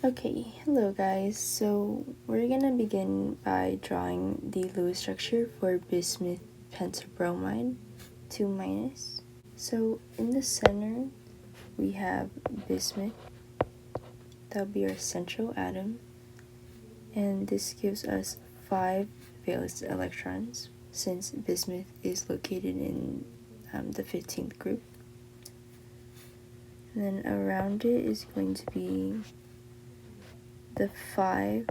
Okay, hello guys. So we're gonna begin by drawing the Lewis structure for bismuth pentabromide 2-. So in the center we have bismuth. That'll be our central atom, and this gives us 5 valence electrons since bismuth is located in the 15th group. And then around it is going to be the 5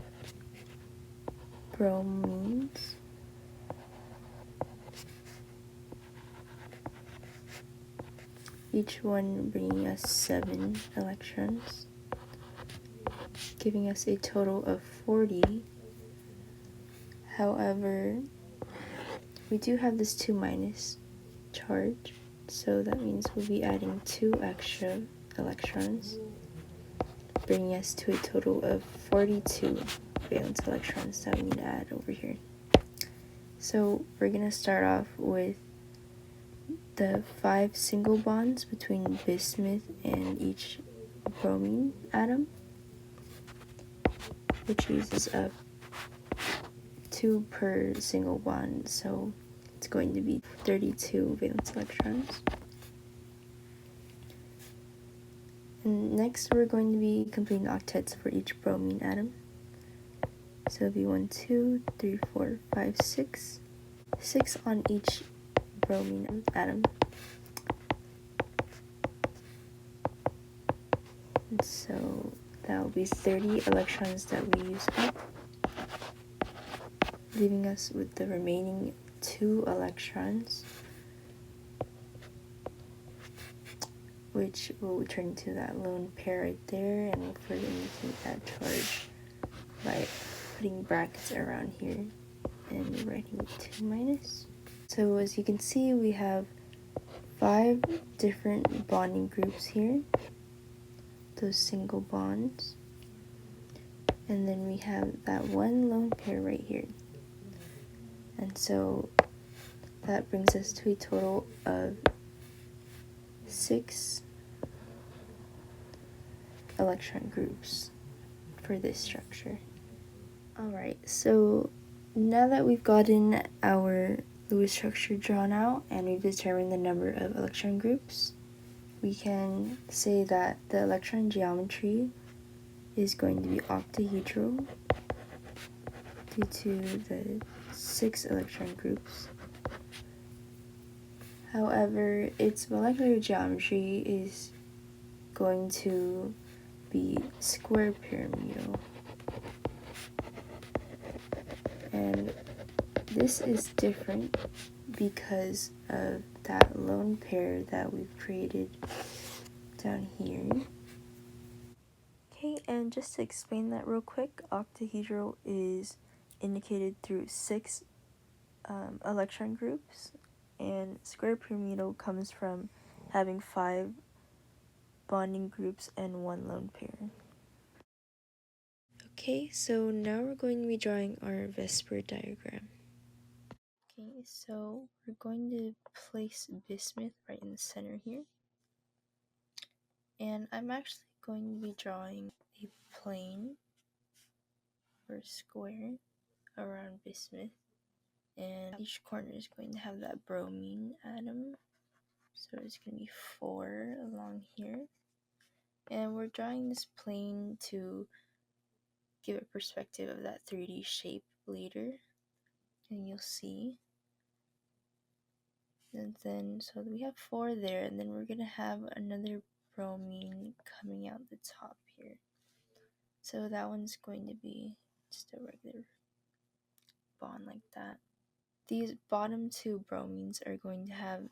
bromines, each one bringing us 7 electrons, giving us a total of 40. However, we do have this 2- charge, so that means we'll be adding 2 extra electrons, bringing us to a total of 42 valence electrons that we need to add over here. So we're going to start off with the 5 single bonds between bismuth and each bromine atom, which uses up 2 per single bond, so it's going to be 32 valence electrons. And next we're going to be completing octets for each bromine atom. So it'll be 1, 2, 3, 4, 5, 6. 6 on each bromine atom. And so that will be 30 electrons that we use up, leaving us with the remaining 2 electrons, which will turn into that lone pair right there, and we'll further indicate that charge by putting brackets around here and writing 2-. So as you can see, we have 5 different bonding groups here, those single bonds, and then we have that one lone pair right here. And so that brings us to a total of 6 electron groups for this structure. Alright, so now that we've gotten our Lewis structure drawn out and we've determined the number of electron groups, we can say that the electron geometry is going to be octahedral due to the 6 electron groups. However, its molecular geometry is going to be square pyramidal. And this is different because of that lone pair that we've created down here. Okay, and just to explain that real quick, octahedral is indicated through 6 electron groups, and square pyramidal comes from having 5 bonding groups and 1 lone pair. Okay, so now we're going to be drawing our VSEPR diagram. Okay, so we're going to place bismuth right in the center here. And I'm actually going to be drawing a plane or square around bismuth. And each corner is going to have that bromine atom. So it's going to be 4 along here. And we're drawing this plane to give a perspective of that 3D shape later. And you'll see. And then, so we have 4 there, and then we're going to have another bromine coming out the top here. So that one's going to be just a regular bond like that. These bottom 2 bromines are going to have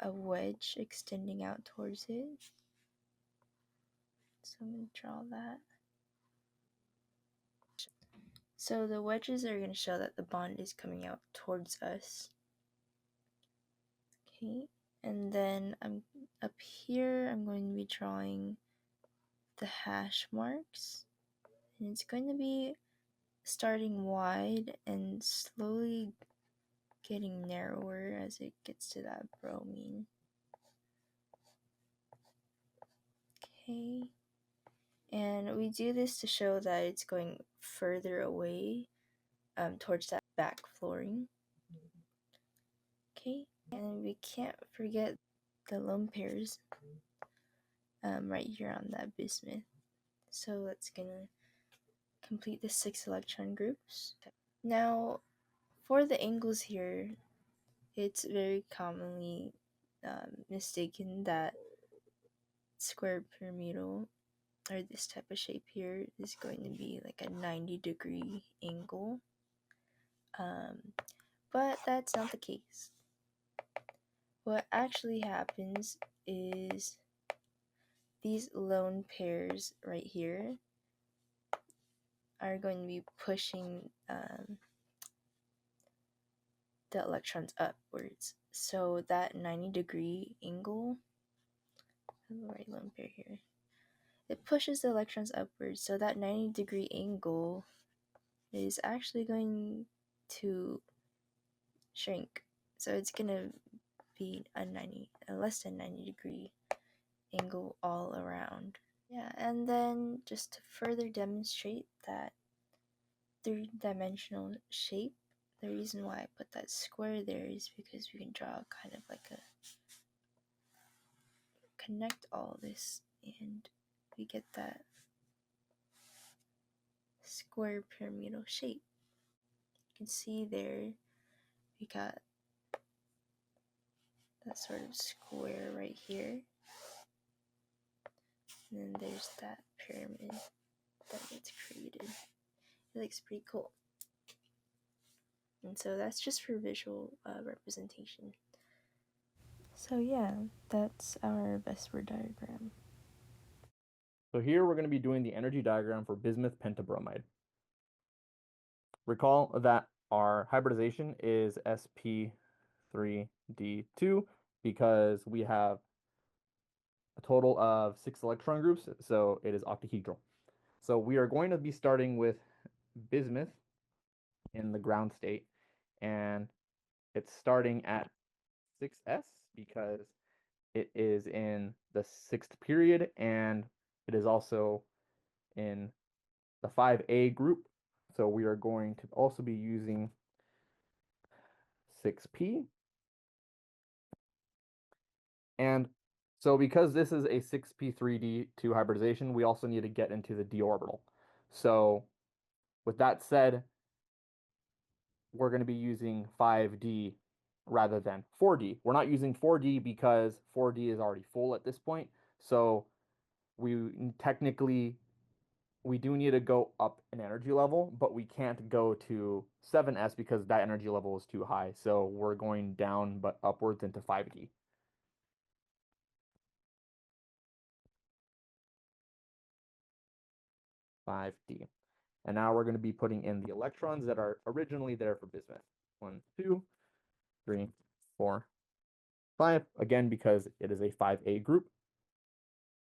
a wedge extending out towards it. So I'm going to draw that. So the wedges are going to show that the bond is coming out towards us. Okay, and then up here I'm going to be drawing the hash marks. And it's going to be starting wide and slowly getting narrower as it gets to that bromine. Okay, and And we do this to show that it's going further away towards that back flooring. Okay, and we can't forget the lone pairs right here on that bismuth. So that's gonna complete the 6 electron groups. Now, for the angles here, it's very commonly mistaken that square pyramidal, or this type of shape here, is going to be like a 90-degree angle. But that's not the case. What actually happens is these lone pairs right here are going to be pushing the electrons upwards. So that 90-degree angle, the right lone pair here, it pushes the electrons upwards. So that 90-degree angle is actually going to shrink. So it's going to be a less than 90-degree angle all around. Yeah, and then just to further demonstrate that three-dimensional shape, the reason why I put that square there is because we can draw kind of like a connect all this, and we get that square pyramidal shape. You can see there we got that sort of square right here, and then there's that pyramid that gets created. It looks pretty cool. And so that's just for visual representation. So yeah, that's our VSEPR diagram. So here we're going to be doing the energy diagram for bismuth pentabromide. Recall that our hybridization is sp3d2 because we have a total of 6 electron groups, so it is octahedral. So we are going to be starting with bismuth in the ground state, and it's starting at 6s because it is in the 6th period, and it is also in the 5A group. So we are going to also be using 6p. And so because this is a 6p3d2 hybridization, we also need to get into the d orbital. So with that said, we're going to be using 5d rather than 4d. We're not using 4d because 4d is already full at this point. So we technically, we do need to go up an energy level, but we can't go to 7s because that energy level is too high. So we're going down but upwards into 5d. 5d. And now we're going to be putting in the electrons that are originally there for bismuth. 1, 2, 3, 4, 5. Again, because it is a 5A group.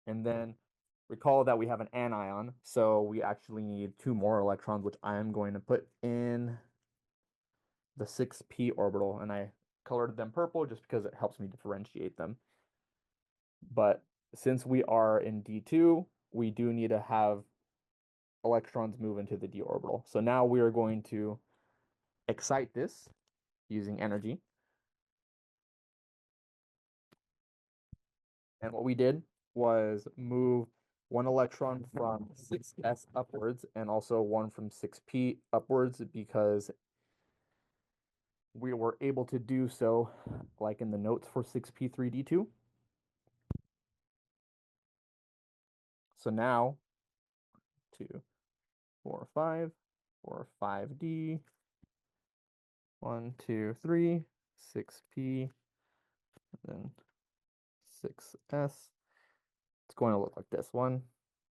And then recall that we have an anion, so we actually need 2 more electrons, which I am going to put in the 6p orbital. And I colored them purple just because it helps me differentiate them. But since we are in D2, we do need to have electrons move into the d orbital. So now we are going to excite this using energy. And what we did was move 1 electron from 6s upwards and also 1 from 6p upwards because we were able to do so like in the notes for 6p3d2. So now 2, 4, 5, 4, 5d, 1, 2, 3, 6p, then 6s. It's going to look like this: 1,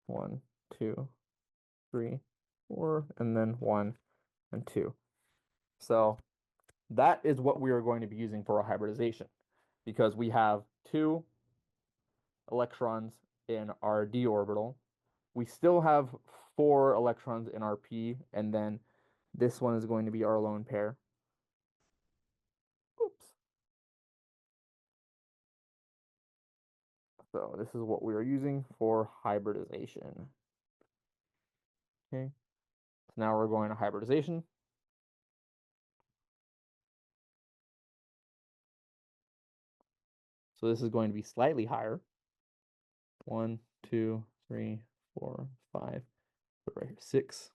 1, 2, 3, 4, and then 1 and 2. So that is what we are going to be using for our hybridization, because we have 2 electrons in our d orbital. We still have 4 electrons in our p, and then this one is going to be our lone pair. Oops. So this is what we are using for hybridization. Okay, so now we're going to hybridization. So this is going to be slightly higher. 1, 2, 3, 4, 5, put right here, 6.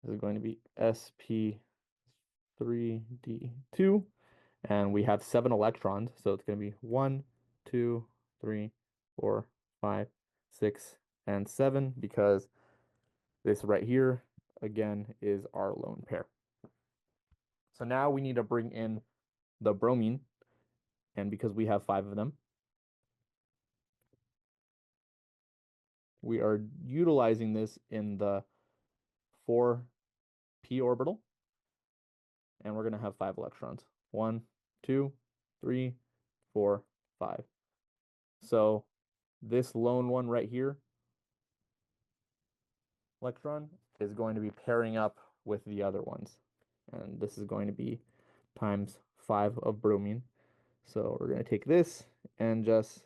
This is going to be sp3d2, and we have 7 electrons, so it's going to be 1, 2, 3, 4, 5, 6, and 7, because this right here, again, is our lone pair. So now we need to bring in the bromine, and because we have 5 of them, we are utilizing this in the 4p orbital, and we're going to have 5 electrons. 1, 2, 3, 4, 5. So this lone one right here, electron, is going to be pairing up with the other ones. And this is going to be times 5 of bromine. So we're going to take this and just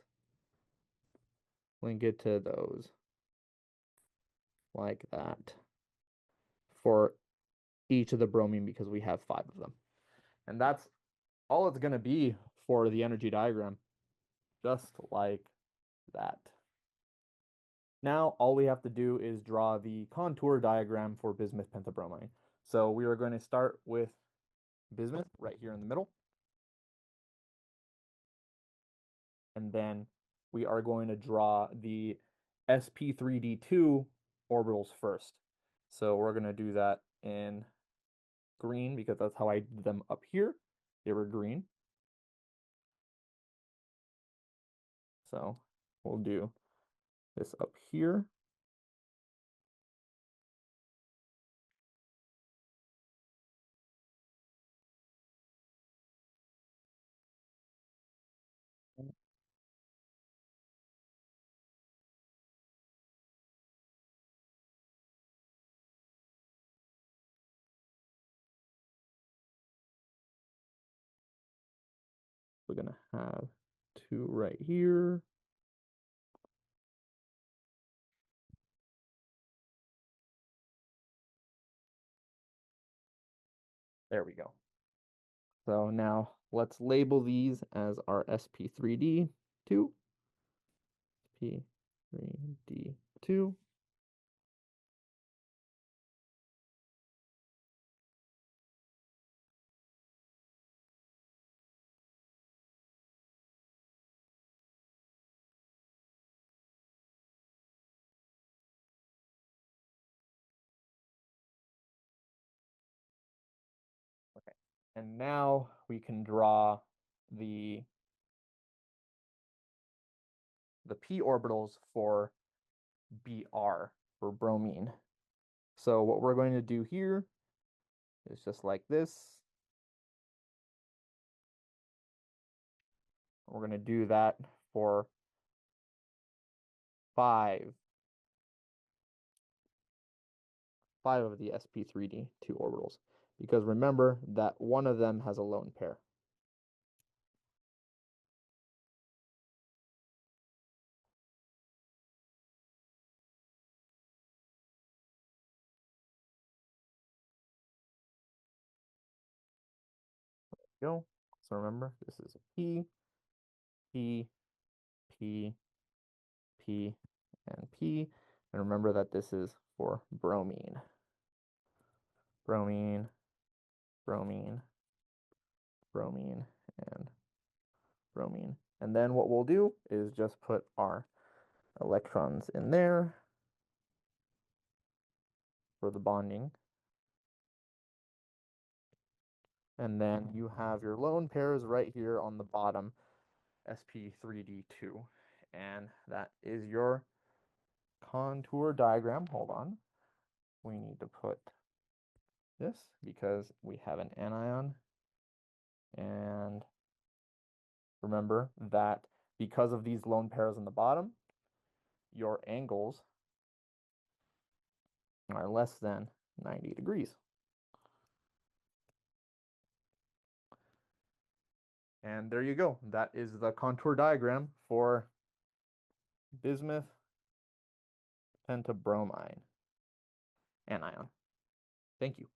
link it to those like that for each of the bromine because we have 5 of them. And that's all it's going to be for the energy diagram, just like that. Now all we have to do is draw the contour diagram for bismuth pentabromine. So we are going to start with bismuth right here in the middle. And then we are going to draw the sp3d2 orbitals first. So we're going to do that in green because that's how I did them up here. They were green. So we'll do this up here. We're going to have 2 right here. There we go. So now let's label these as our sp3d2, sp3d2. Okay, and now we can draw the p orbitals for Br, for bromine. So what we're going to do here is just like this. We're going to do that for 5 of the sp3d2 orbitals, because remember that one of them has a lone pair. Go. So remember, this is a P, P, P, P, and P. And remember that this is for bromine. Bromine, bromine, bromine, and bromine. And then what we'll do is just put our electrons in there for the bonding. And then you have your lone pairs right here on the bottom, sp3d2. And that is your contour diagram. Hold on. We need to put this because we have an anion. And remember that because of these lone pairs on the bottom, your angles are less than 90 degrees. And there you go. That is the contour diagram for bismuth pentabromine. anion. Thank you.